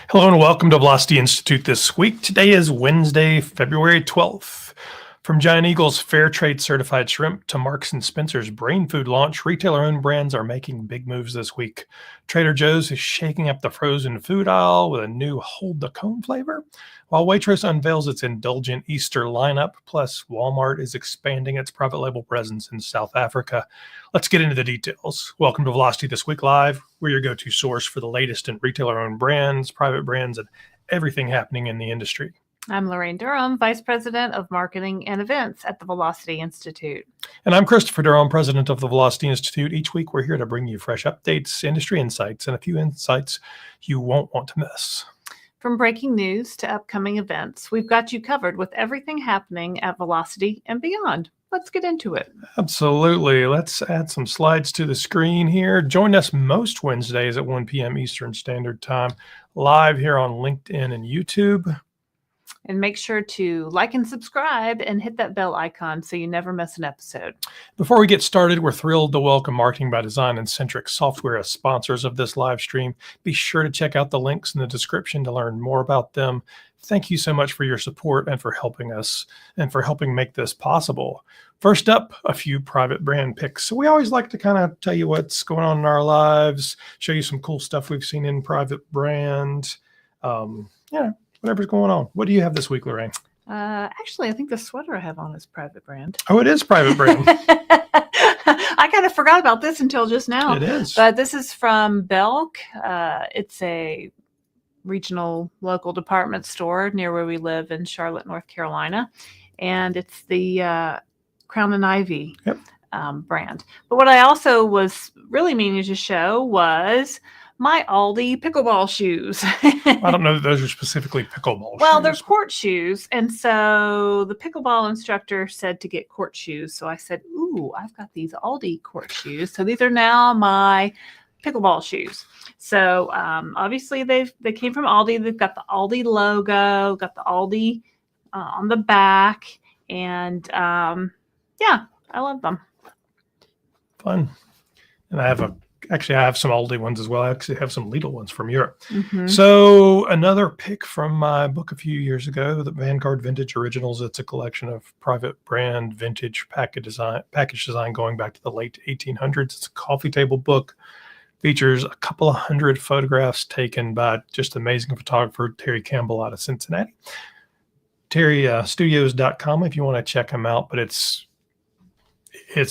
Hello and welcome to Velocity Institute this week. Today is Wednesday, February 12th. From Giant Eagle's Fair Trade Certified Shrimp to Marks & Spencer's Brain Food launch, retailer-owned brands are making big moves this week. Trader Joe's is shaking up the frozen food aisle with a new Hold the Cone flavor, while Waitrose unveils its indulgent Easter lineup, plus Walmart is expanding its private label presence in South Africa. Let's get into the details. Welcome to Velocity This Week Live. We're your go-to source for the latest in retailer-owned brands, private brands, and everything happening in the industry. I'm Laraine Durham, Vice President of Marketing and Events at the Velocity Institute. And I'm Christopher Durham, President of the Velocity Institute. Each week, we're here to bring you fresh updates, industry insights, and a few insights you won't want to miss. From breaking news to upcoming events, we've got you covered with everything happening at Velocity and beyond. Let's get into it. Absolutely. Let's add some slides to the screen here. Join us most Wednesdays at 1 p.m. Eastern Standard Time, live here on LinkedIn and YouTube. And make sure to like and subscribe and hit that bell icon so you never miss an episode. Before we get started, we're thrilled to welcome Marketing by Design and Centric Software as sponsors of this live stream. Be sure to check out the links in the description to learn more about them. Thank you so much for your support and for helping us and for helping make this possible. First up, a few private brand picks. So we always like to kind of tell you what's going on in our lives, show you some cool stuff we've seen in private brand. Whatever's going on. What do you have this week, Laraine? Actually, I think the sweater I have on is private brand. Oh, it is private brand. I kind of forgot about this until just now. It is. But this is from Belk. It's a regional local department store near where we live in Charlotte, North Carolina. And it's the Crown and Ivy brand. But what I also was really meaning to show was my Aldi pickleball shoes. I don't know that those are specifically pickleball shoes. Well, they're court shoes. And so the pickleball instructor said to get court shoes. So I said, ooh, I've got these Aldi court shoes. So these are now my pickleball shoes. So obviously they came from Aldi. They've got the Aldi logo, got the Aldi on the back. And I love them. Fun. And I have some Aldi ones as well. I actually have some Lidl ones from Europe. Mm-hmm. So another pick from my book a few years ago, the Vanguard Vintage Originals. It's a collection of private brand vintage package design going back to the late 1800s. It's a coffee table book. Features a couple of hundred photographs taken by just amazing photographer Terry Campbell out of Cincinnati. TerryStudios.com if you want to check him out, but it's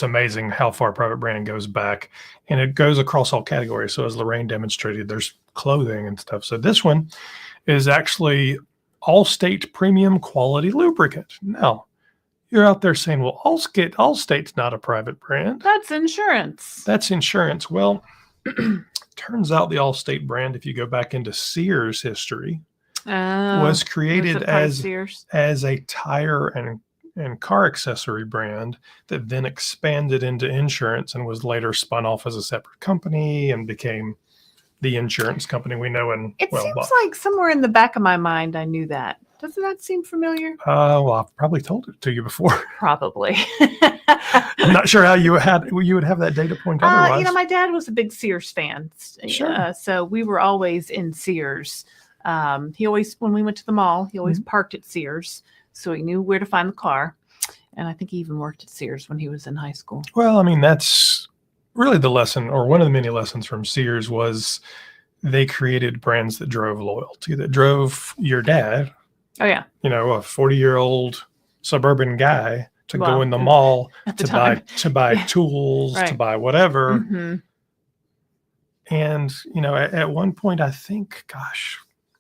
amazing how far private brand goes back, and it goes across all categories. So as Laraine demonstrated, there's clothing and stuff. So this one is actually Allstate premium quality lubricant. Now, you're out there saying, well, Allstate's not a private brand. That's insurance. That's insurance. Well, turns out the Allstate brand, if you go back into Sears history, was created as a tire and car accessory brand that then expanded into insurance and was later spun off as a separate company and became the insurance company we know. It seems like somewhere in the back of my mind I knew that. Doesn't that seem familiar? Well, I've probably told it to you before. Probably. I'm not sure how you would have that data point otherwise. My dad was a big Sears fan. Sure. So we were always in Sears. He always, when we went to the mall, he always parked at Sears. So he knew where to find the car. And I think he even worked at Sears when he was in high school. Well, I mean, that's really the lesson, or one of the many lessons from Sears was they created brands that drove loyalty, that drove your dad. Oh, yeah. A 40-year-old suburban guy to go in the mall to buy tools, right. to buy whatever. Mm-hmm. And, at one point, I think,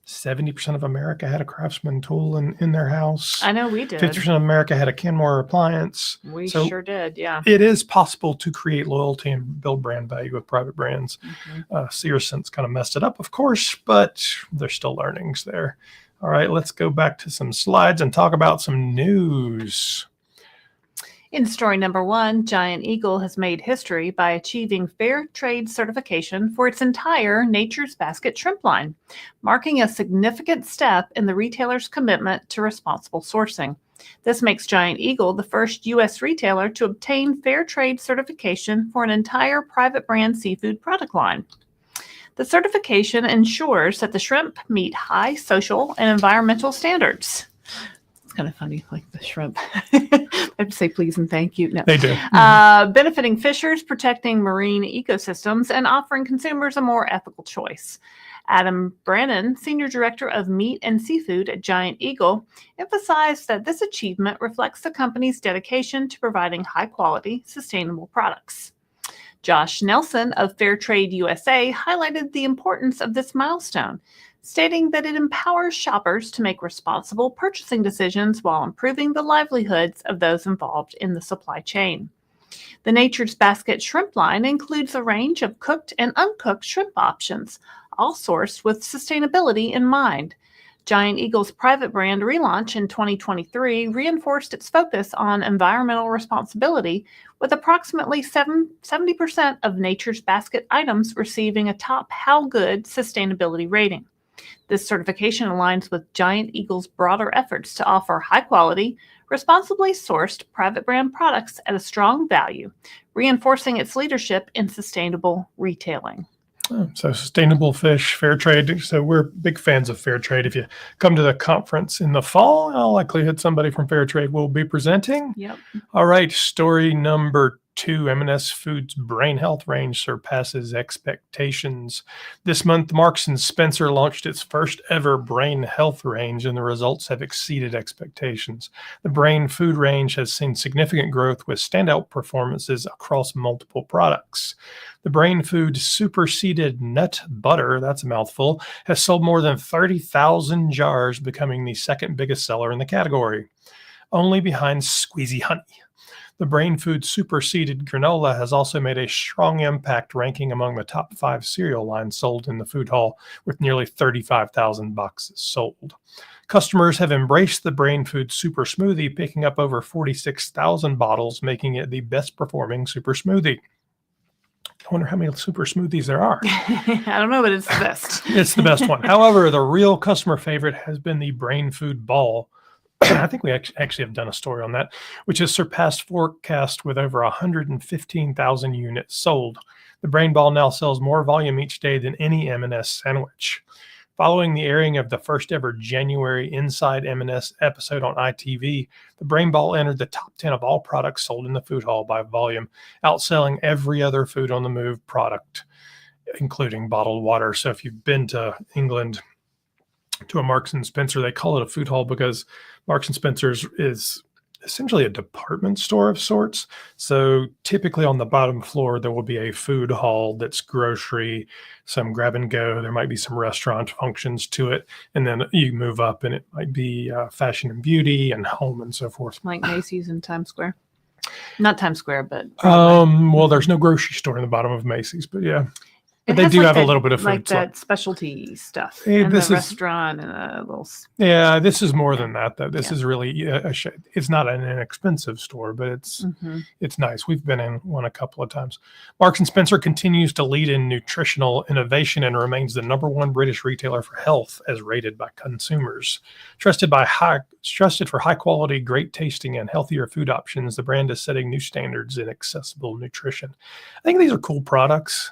70% of America had a Craftsman tool in their house. I know we did. 50% of America had a Kenmore appliance. We sure did, yeah. It is possible to create loyalty and build brand value with private brands. Mm-hmm. Sears since kind of messed it up, of course, but there's still learnings there. All right, let's go back to some slides and talk about some news. In story number 1, Giant Eagle has made history by achieving fair trade certification for its entire Nature's Basket shrimp line, marking a significant step in the retailer's commitment to responsible sourcing. This makes Giant Eagle the first U.S. retailer to obtain fair trade certification for an entire private brand seafood product line. The certification ensures that the shrimp meet high social and environmental standards. It's kind of funny, like the shrimp. I have to say please and thank you. No. They do. Benefiting fishers, protecting marine ecosystems, and offering consumers a more ethical choice. Adam Brannon, Senior Director of Meat and Seafood at Giant Eagle, emphasized that this achievement reflects the company's dedication to providing high-quality, sustainable products. Josh Nelson of Fairtrade USA highlighted the importance of this milestone, stating that it empowers shoppers to make responsible purchasing decisions while improving the livelihoods of those involved in the supply chain. The Nature's Basket shrimp line includes a range of cooked and uncooked shrimp options, all sourced with sustainability in mind. Giant Eagle's private brand relaunch in 2023 reinforced its focus on environmental responsibility, with approximately 70% of Nature's Basket items receiving a top How Good sustainability rating. This certification aligns with Giant Eagle's broader efforts to offer high-quality, responsibly sourced private brand products at a strong value, reinforcing its leadership in sustainable retailing. So sustainable fish, fair trade. So we're big fans of fair trade. If you come to the conference in the fall, in all likelihood somebody from fair trade will be presenting. Yep. All right, story number 2, M&S Foods Brain Health range surpasses expectations. This month, Marks & Spencer launched its first ever brain health range, and the results have exceeded expectations. The brain food range has seen significant growth with standout performances across multiple products. The brain food superseded nut butter, that's a mouthful, has sold more than 30,000 jars, becoming the second biggest seller in the category, only behind Squeezy Honey. The brain food superseded granola has also made a strong impact, ranking among the top 5 cereal lines sold in the food hall, with nearly 35,000 boxes sold. Customers have embraced the brain food super smoothie, picking up over 46,000 bottles, making it the best performing super smoothie. I wonder how many super smoothies there are. I don't know, but it's the best. It's the best one. However, the real customer favorite has been the brain food ball. I think we actually have done a story on that, which has surpassed forecast with over 115,000 units sold. The brain ball now sells more volume each day than any M&S sandwich. Following the airing of the first ever January Inside M&S episode on ITV, the brain ball entered the top 10 of all products sold in the food hall by volume, outselling every other food on the move product, including bottled water. So if you've been to England to a Marks & Spencer, they call it a food hall because Marks & Spencer's is essentially a department store of sorts. So typically on the bottom floor, there will be a food hall that's grocery, some grab and go. There might be some restaurant functions to it. And then you move up and it might be fashion and beauty and home and so forth. Like Macy's in Times Square. Not Times Square, but well, there's no grocery store in the bottom of Macy's, but yeah. But they do have a little bit of food. Like that specialty stuff. Hey, and this the is restaurant and a little. Yeah, this is more than that, though. This is really it's not an inexpensive store, but it's nice. We've been in one a couple of times. Marks & Spencer continues to lead in nutritional innovation and remains the #1 British retailer for health as rated by consumers. Trusted for high quality, great tasting, and healthier food options, the brand is setting new standards in accessible nutrition. I think these are cool products.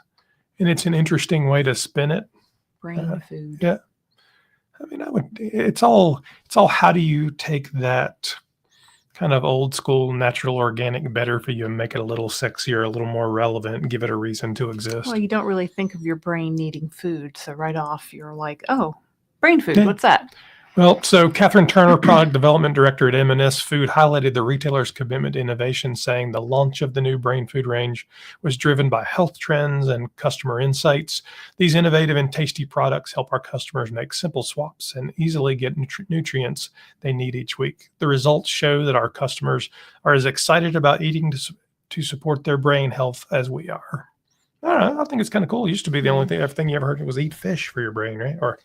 And it's an interesting way to spin it. Brain food. Yeah. I mean, it's all how do you take that kind of old school, natural, organic, better for you and make it a little sexier, a little more relevant, and give it a reason to exist. Well, you don't really think of your brain needing food. So right off, you're like, oh, brain food. Yeah. What's that? Well, so Catherine Turner, product development director at M&S Food, highlighted the retailer's commitment to innovation, saying the launch of the new brain food range was driven by health trends and customer insights. These innovative and tasty products help our customers make simple swaps and easily get nutrients they need each week. The results show that our customers are as excited about eating to support their brain health as we are. I don't know. I think it's kind of cool. It used to be the only thing you ever heard was eat fish for your brain, right? Or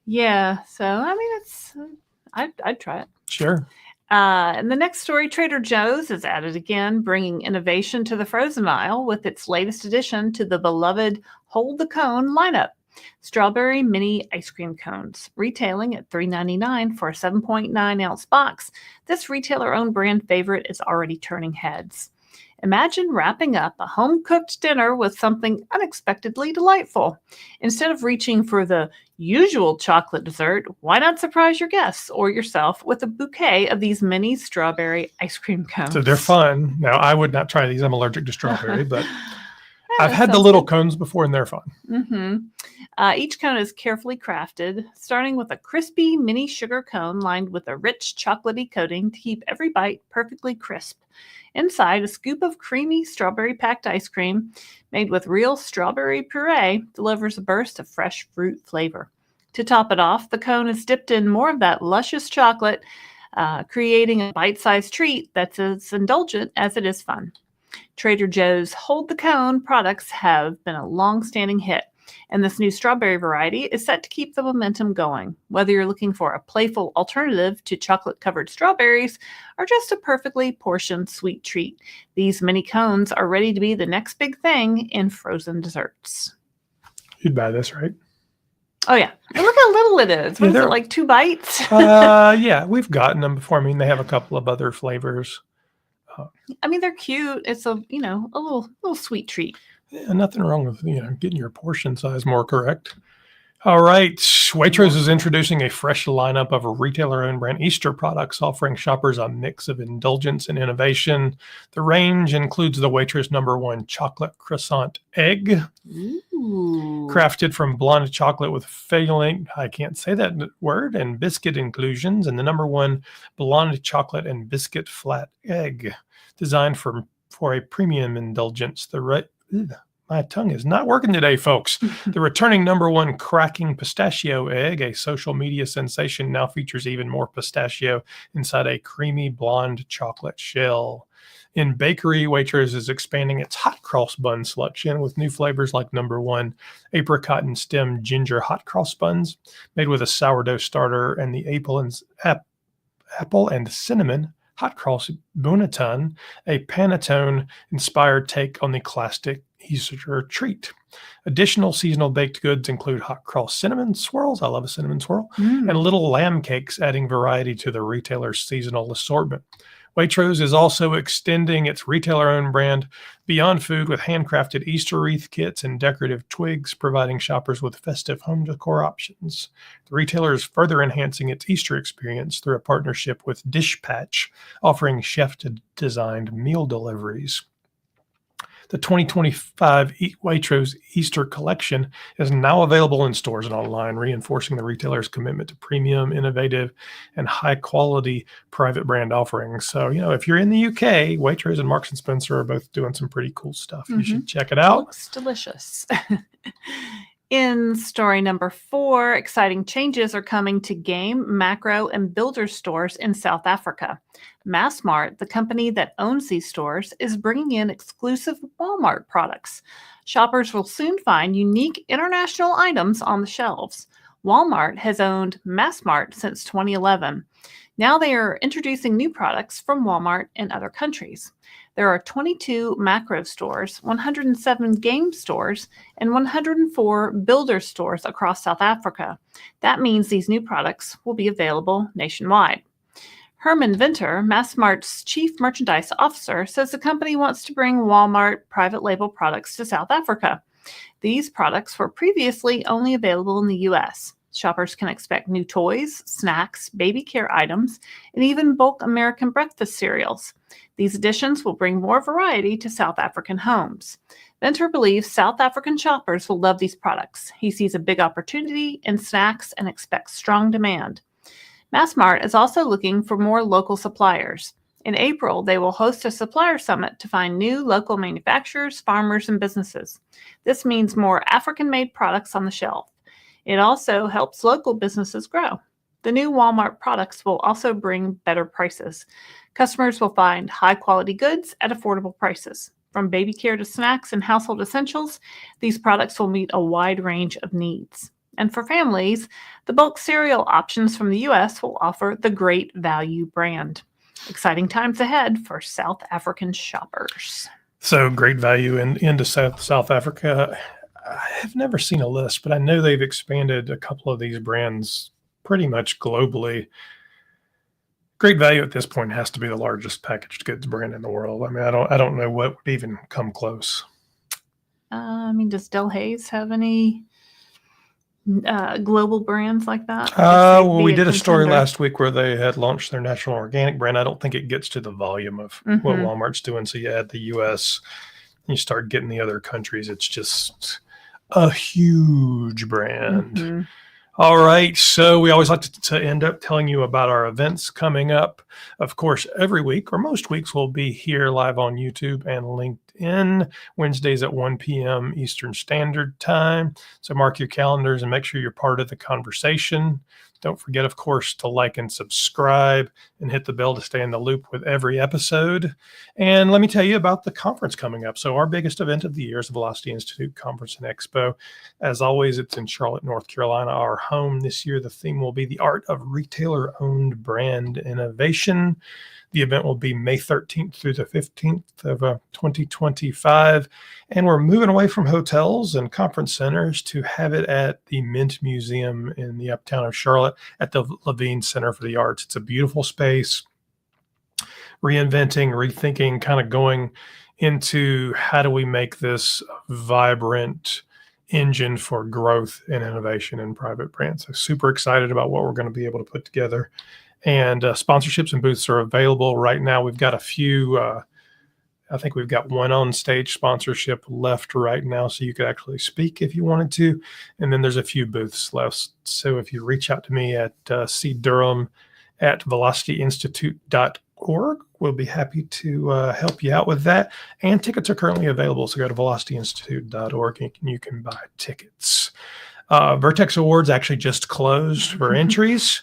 Yeah. So, I mean, I'd try it. Sure. And the next story, Trader Joe's is at it again, bringing innovation to the frozen aisle with its latest addition to the beloved Hold the Cone lineup. Strawberry mini ice cream cones, retailing at $3.99 for a 7.9 ounce box. This retailer-owned brand favorite is already turning heads. Imagine wrapping up a home-cooked dinner with something unexpectedly delightful. Instead of reaching for the usual chocolate dessert, why not surprise your guests or yourself with a bouquet of these mini strawberry ice cream cones? So they're fun. Now, I would not try these. I'm allergic to strawberry, but Yeah, I've that had the sounds little good. cones before, and they're fun. Mm-hmm. Each cone is carefully crafted, starting with a crispy mini sugar cone lined with a rich chocolatey coating to keep every bite perfectly crisp. Inside, a scoop of creamy strawberry packed ice cream made with real strawberry puree delivers a burst of fresh fruit flavor. To top it off, the cone is dipped in more of that luscious chocolate, creating a bite sized treat that's as indulgent as it is fun. Trader Joe's Hold the Cone products have been a long standing hit, and this new strawberry variety is set to keep the momentum going. Whether you're looking for a playful alternative to chocolate covered strawberries or just a perfectly portioned sweet treat, these mini cones are ready to be the next big thing in frozen desserts. You'd buy this, right? Oh, yeah. And look how little it is. What Yeah, is it, they're- like 2 bites? Yeah, we've gotten them before. I mean, they have a couple of other flavors. I mean, they're cute. It's a little sweet treat. Yeah, nothing wrong with getting your portion size more correct. All right, Waitrose is introducing a fresh lineup of retailer-owned brand Easter products, offering shoppers a mix of indulgence and innovation. The range includes the Waitrose #1 chocolate croissant egg, Ooh. crafted from blonde chocolate with failing, I can't say that word, and biscuit inclusions, and the #1 blonde chocolate and biscuit flat egg, designed for a premium indulgence. My tongue is not working today, folks. The returning #1 cracking pistachio egg, a social media sensation, now features even more pistachio inside a creamy blonde chocolate shell. In bakery, Waitrose is expanding its hot cross bun selection with new flavors like #1 apricot and stem ginger hot cross buns made with a sourdough starter, and the apple and cinnamon hot cross bonneton, a panettone-inspired take on the classic Easter treat. Additional seasonal baked goods include hot cross cinnamon swirls, I love a cinnamon swirl, and little lamb cakes, adding variety to the retailer's seasonal assortment. Waitrose is also extending its retailer-owned brand Beyond Food with handcrafted Easter wreath kits and decorative twigs, providing shoppers with festive home decor options. The retailer is further enhancing its Easter experience through a partnership with Dishpatch, offering chef-designed meal deliveries. The 2025 Waitrose Easter collection is now available in stores and online, reinforcing the retailer's commitment to premium, innovative, and high-quality private brand offerings. So, if you're in the UK, Waitrose and Marks & Spencer are both doing some pretty cool stuff. You should check it out. Looks delicious. In story number 4, exciting changes are coming to game, macro, and builder stores in South Africa. Massmart, the company that owns these stores, is bringing in exclusive Walmart products. Shoppers will soon find unique international items on the shelves. Walmart has owned Massmart since 2011. Now they are introducing new products from Walmart in other countries. There are 22 macro stores, 107 game stores, and 104 builder stores across South Africa. That means these new products will be available nationwide. Herman Venter, Massmart's chief merchandise officer, says the company wants to bring Walmart private label products to South Africa. These products were previously only available in the U.S. Shoppers can expect new toys, snacks, baby care items, and even bulk American breakfast cereals. These additions will bring more variety to South African homes. Venter believes South African shoppers will love these products. He sees a big opportunity in snacks and expects strong demand. Massmart is also looking for more local suppliers. In April, they will host a supplier summit to find new local manufacturers, farmers, and businesses. This means more African-made products on the shelf. It also helps local businesses grow. The new Walmart products will also bring better prices. Customers will find high-quality goods at affordable prices. From baby care to snacks and household essentials, these products will meet a wide range of needs. And for families, the bulk cereal options from the U.S. will offer the Great Value brand. Exciting times ahead for South African shoppers. So Great Value into South Africa. I have never seen a list, but I know they've expanded a couple of these brands pretty much globally. Great Value at this point has to be the largest packaged goods brand in the world. I mean, I don't know what would even come close. I mean, does Del Hayes have any global brands like that? Well, we did a story last week where they had launched their national organic brand. I don't think it gets to the volume of what Walmart's doing. So you add the U.S., you start getting the other countries. It's just a huge brand. All right. So we always like to end up telling you about our events coming up. Of course, every week or most weeks we'll be here live on YouTube and LinkedIn Wednesdays at 1 p.m. Eastern Standard Time. So mark your calendars and make sure you're part of the conversation. Don't forget, of course, to like and subscribe and hit the bell to stay in the loop with every episode. And let me tell you about the conference coming up. So our biggest event of the year is the Velocity Institute Conference and Expo. As always, it's in Charlotte, North Carolina, our home. This year, the theme will be the art of retailer-owned brand innovation. The event will be May 13th through the 15th of 2025. And we're moving away from hotels and conference centers to have it at the Mint Museum in the uptown of Charlotte at the Levine Center for the Arts. It's a beautiful space, reinventing, rethinking, kind of going into how do we make this vibrant engine for growth and innovation in private brands. So super excited about what we're going to be able to put together. And sponsorships and booths are available right now. We've got a few, I think we've got one on stage sponsorship left right now. So you could actually speak if you wanted to. And then there's a few booths left. So if you reach out to me at cdurham@velocityinstitute.org, we'll be happy to help you out with that. And tickets are currently available. So go to velocityinstitute.org and you can buy tickets. Vertex Awards actually just closed for entries.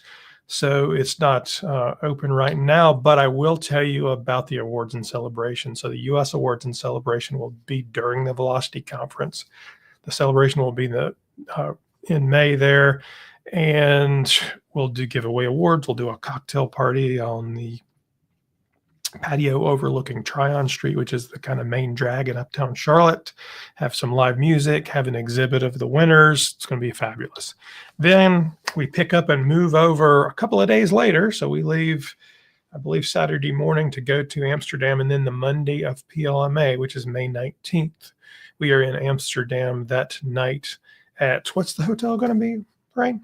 So it's not open right now, but I will tell you about the awards and celebration. So the U.S. Awards and Celebration will be during the Velocity Conference. The celebration will be in May there, and we'll give away awards. We'll do a cocktail party on the patio overlooking Tryon Street, which is the kind of main drag in uptown Charlotte. Have some live music, have an exhibit of the winners. It's going to be fabulous. Then we pick up and move over a couple of days later. So we leave, I believe, Saturday morning to go to Amsterdam, and then the Monday of PLMA, which is May 19th. We are in Amsterdam that night at, what's the hotel going to be, right?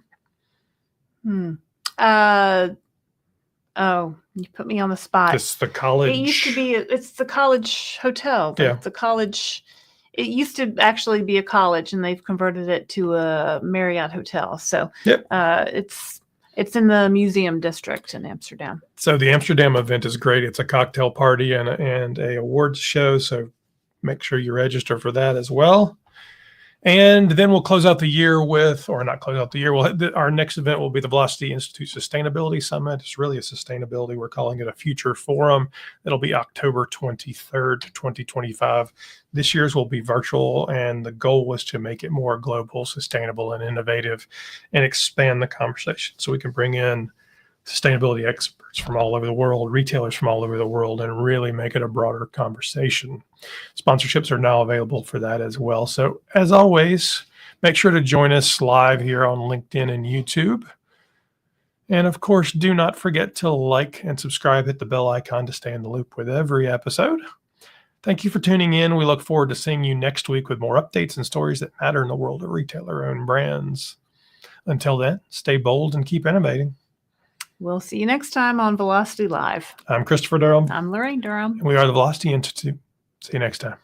Oh, you put me on the spot. It's the college. It used to be, it's the college hotel. The college, it used to actually be a college, and they've converted it to a Marriott hotel. So it's in the museum district in Amsterdam. So the Amsterdam event is great. It's a cocktail party and a awards show. So make sure you register for that as well. And then we'll close out the year with, or not close out the year, our next event will be the Velocity Institute Sustainability Summit. It's really a sustainability. We're calling it a future forum. It'll be October 23rd, 2025. This year's will be virtual, and the goal was to make it more global, sustainable, and innovative, and expand the conversation so we can bring in sustainability experts from all over the world, retailers from all over the world, and really make it a broader conversation. Sponsorships are now available for that as well. So as always, make sure to join us live here on LinkedIn and YouTube. And of course, do not forget to like and subscribe, hit the bell icon to stay in the loop with every episode. Thank you for tuning in. We look forward to seeing you next week with more updates and stories that matter in the world of retailer-owned brands. Until then, stay bold and keep innovating. We'll see you next time on Velocity Live. I'm Christopher Durham. I'm Laraine Durham. And we are the Velocity Institute. See you next time.